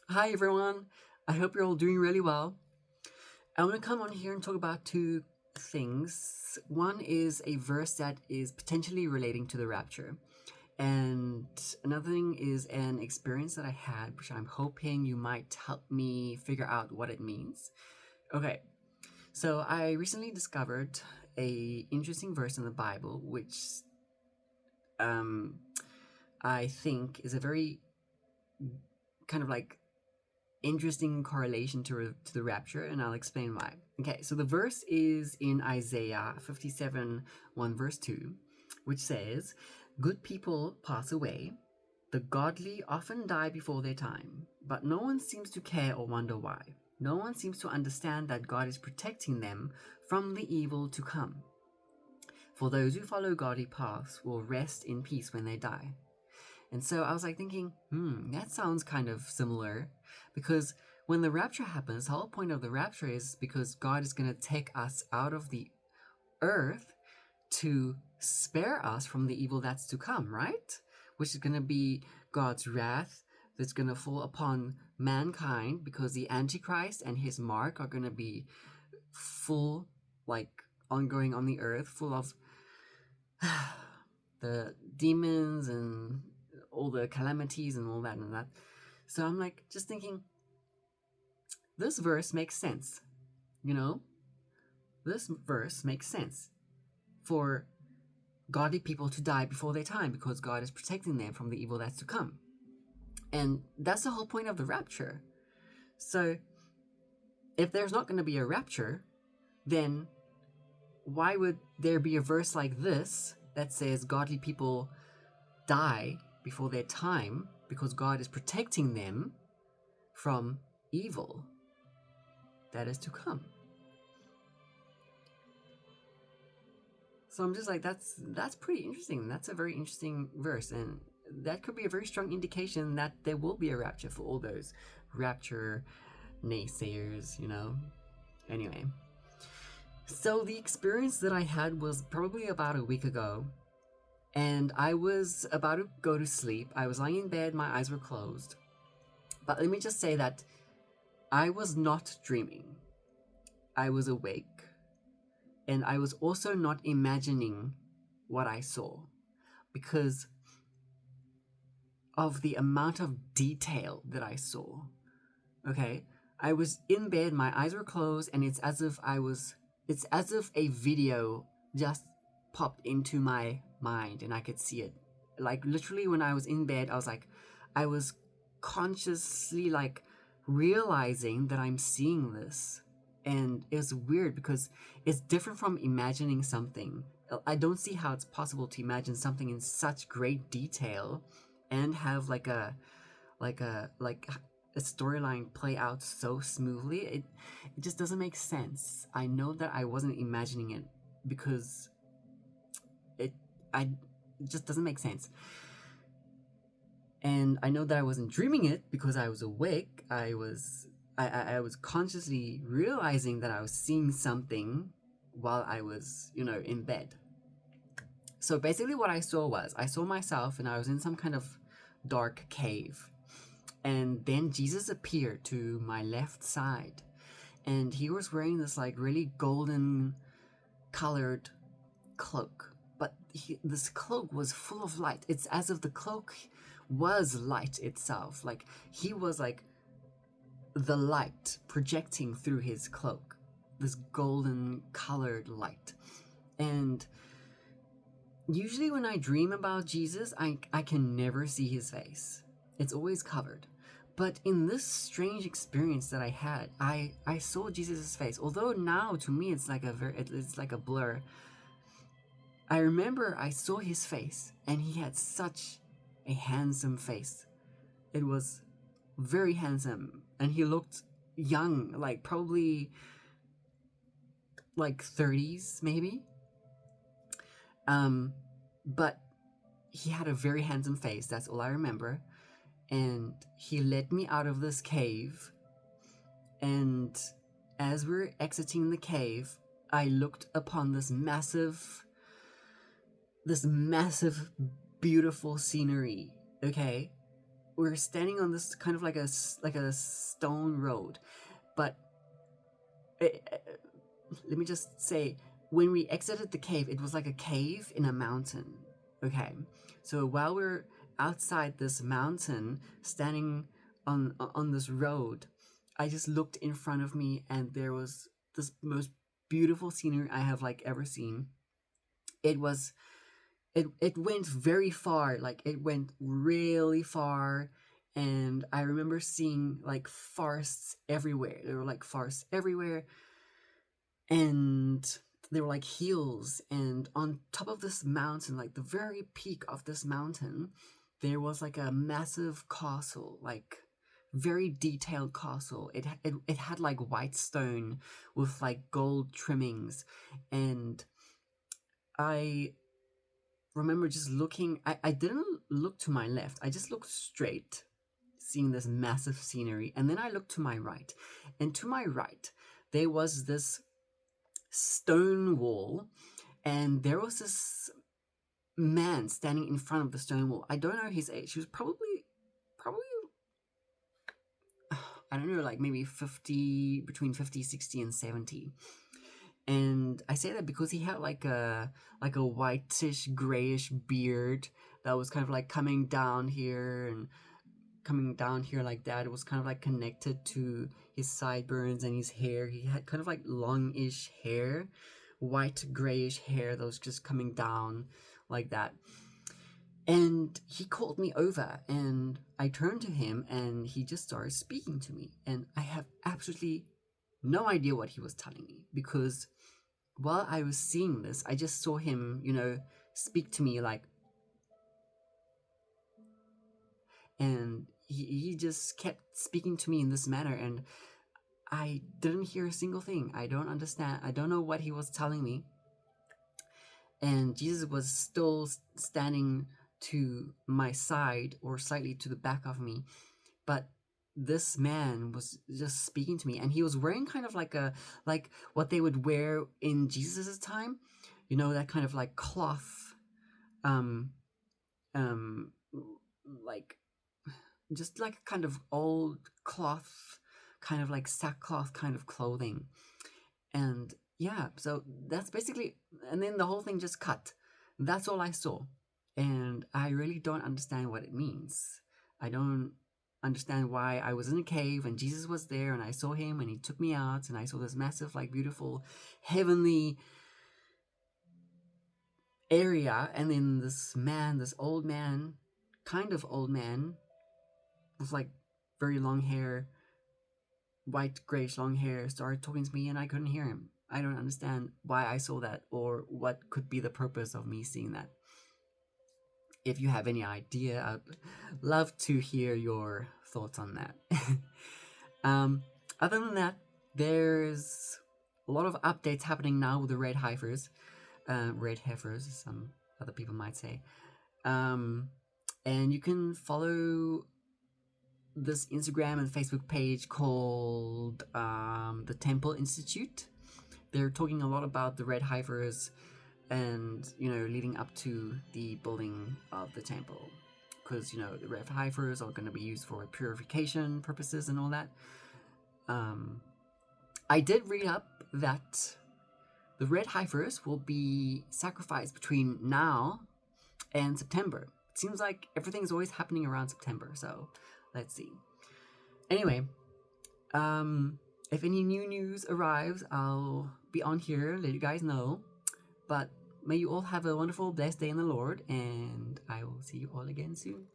Hi everyone. I hope you're all doing really well. I want to come on here and talk about two things. One is a verse that is potentially relating to the rapture, and another thing is an experience that I had, which I'm hoping you might help me figure out what it means. Okay, so I recently discovered a interesting verse in the Bible, which um, I think is a very kind of like interesting correlation to the rapture, and I'll explain why. Okay, so the verse is in Isaiah 57 1 verse 2, which says, "Good people pass away, the godly often die before their time, but no one seems to care or wonder why. No one seems to understand that God is protecting them from the evil to come. For those who follow godly paths will rest in peace when they die." And so I was like thinking, that sounds kind of similar because when the rapture happens, the whole point of the rapture is because God is going to take us out of the earth to spare us from the evil that's to come, right? Which is going to be God's wrath that's going to fall upon mankind because the Antichrist and his mark are going to be full, like ongoing on the earth, full of the demons and all the calamities and all that and that. So I'm like just thinking, this verse makes sense. You know, this verse makes sense for godly people to die before their time because God is protecting them from the evil that's to come. And that's the whole point of the rapture. So if there's not going to be a rapture, then why would there be a verse like this that says godly people die before their time because God is protecting them from evil that is to come? So I'm just like, that's pretty interesting. That's a very interesting verse, and that could be a very strong indication that there will be a rapture for all those rapture naysayers, you know. Anyway, so the experience that I had was probably about a week ago, and I was about to go to sleep. I was lying in bed, my eyes were closed. But let me just say that I was not dreaming. I was awake, and I was also not imagining what I saw because of the amount of detail that I saw. Okay? I was in bed, my eyes were closed, and it's as if a video just popped into my mind and I could see it. Like literally when I was in bed, I was consciously like realizing that I'm seeing this. And it's weird because it's different from imagining something. I don't see how it's possible to imagine something in such great detail and have like a storyline play out so smoothly. It just doesn't make sense. I know that I wasn't imagining it because it I it just doesn't make sense. And I know that I wasn't dreaming it because I was awake. I was consciously realizing that I was seeing something while I was, in bed. So basically what I saw myself and I was in some kind of dark cave. And then Jesus appeared to my left side. And he was wearing this like really golden colored cloak. But this cloak was full of light. It's as if the cloak was light itself. Like he was like the light projecting through his cloak. This golden colored light. And usually when I dream about Jesus, I can never see his face. It's always covered. But in this strange experience that I had, I saw Jesus' face. Although now to me it's like a blur. I remember I saw his face and he had such a handsome face. It was very handsome and he looked young, like probably like 30s maybe. But he had a very handsome face. That's all I remember. And he led me out of this cave. And as we're exiting the cave, I looked upon this massive, beautiful scenery. Okay. we're standing on this kind of like a stone road, but let me just say, when we exited the cave, it was like a cave in a mountain. Okay, so while we're outside this mountain, standing on this road, I just looked in front of me, and there was this most beautiful scenery I have like ever seen. It was it went very far, like it went really far, and I remember seeing like forests everywhere. There were like forests everywhere, and there were like hills, and on top of this mountain, like the very peak of this mountain, there was like a massive castle, like very detailed castle. It had like white stone with like gold trimmings, and I remember just looking. I didn't look to my left, I just looked straight, seeing this massive scenery, and then I looked to my right, and to my right there was this stone wall, and there was this man standing in front of the stone wall. I don't know his age. He was probably I don't know, like maybe 50, between 50, 60, and 70. And I say that because he had like a whitish grayish beard that was kind of like coming down here and coming down here like that. It was kind of like connected to his sideburns and his hair. He had kind of like longish hair, white grayish hair that was just coming down like that. And he called me over, and I turned to him, and he just started speaking to me. And I have absolutely no idea what he was telling me, because while I was seeing this, I just saw him, speak to me like, and he just kept speaking to me in this manner, and I didn't hear a single thing. I don't understand. I don't know what he was telling me. And Jesus was still standing to my side or slightly to the back of me, but this man was just speaking to me, and he was wearing kind of like what they would wear in Jesus's time, that kind of like cloth, um um like just like a kind of old cloth, kind of like sackcloth kind of clothing. And yeah, so that's basically, and then the whole thing just cut. That's all I saw. And I really don't understand what it means. I don't understand why I was in a cave and Jesus was there, and I saw him and he took me out, and I saw this massive, like, beautiful, heavenly area. And then this man, this old man, kind of old man, with like very long hair, white grayish long hair, started talking to me, and I couldn't hear him. I don't understand why I saw that, or what could be the purpose of me seeing that. If you have any idea, I'd love to hear your thoughts on that. Other than that, there's a lot of updates happening now with the red heifers, as some other people might say. And you can follow this Instagram and Facebook page called the Temple Institute. They're talking a lot about the red heifers, and leading up to the building of the temple, because the red heifers are going to be used for purification purposes and all that. I did read up that the red heifers will be sacrificed between now and September. It seems like everything's always happening around September, so let's see. Anyway, if any new news arrives, I'll be on here, let you guys know. But may you all have a wonderful, blessed day in the Lord, and I will see you all again soon.